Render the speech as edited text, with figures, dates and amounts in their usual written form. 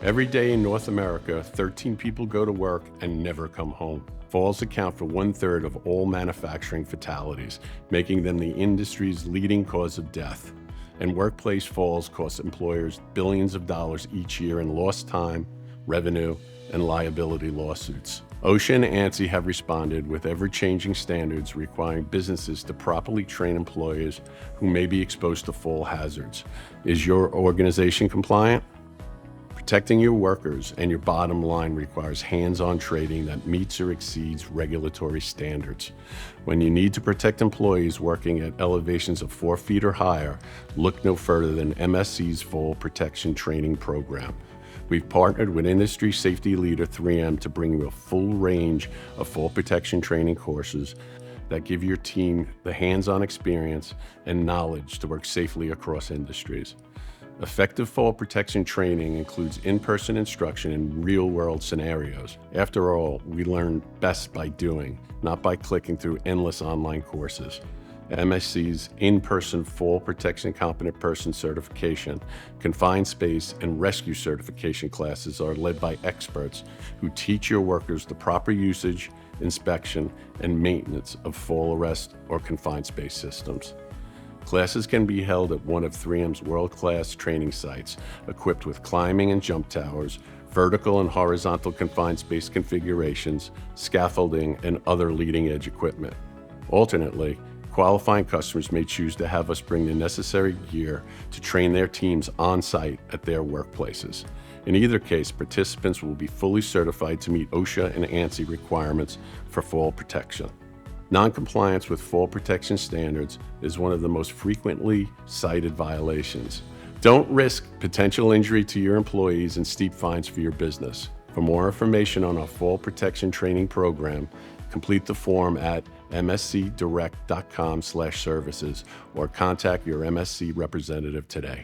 Every day in North America, 13 people go to work and never come home. Falls account for 1/3 of all manufacturing fatalities, making them the industry's leading cause of death. And workplace falls cost employers billions of dollars each year in lost time, revenue, and liability lawsuits. OSHA and ANSI have responded with ever-changing standards requiring businesses to properly train employees who may be exposed to fall hazards. Is your organization compliant? Protecting your workers and your bottom line requires hands-on training that meets or exceeds regulatory standards. When you need to protect employees working at elevations of 4 feet or higher, look no further than MSC's Fall Protection Training Program. We've partnered with industry safety leader 3M to bring you a full range of fall protection training courses that give your team the hands-on experience and knowledge to work safely across industries. Effective fall protection training includes in-person instruction in real-world scenarios. After all, we learn best by doing, not by clicking through endless online courses. MSC's in-person fall protection competent person certification, confined space, and rescue certification classes are led by experts who teach your workers the proper usage, inspection, and maintenance of fall arrest or confined space systems. Classes can be held at one of 3M's world-class training sites, equipped with climbing and jump towers, vertical and horizontal confined space configurations, scaffolding, and other leading-edge equipment. Alternately, qualifying customers may choose to have us bring the necessary gear to train their teams on-site at their workplaces. In either case, participants will be fully certified to meet OSHA and ANSI requirements for fall protection. Non-compliance with fall protection standards is one of the most frequently cited violations. Don't risk potential injury to your employees and steep fines for your business. For more information on our fall protection training program, complete the form at mscdirect.com/services or contact your MSC representative today.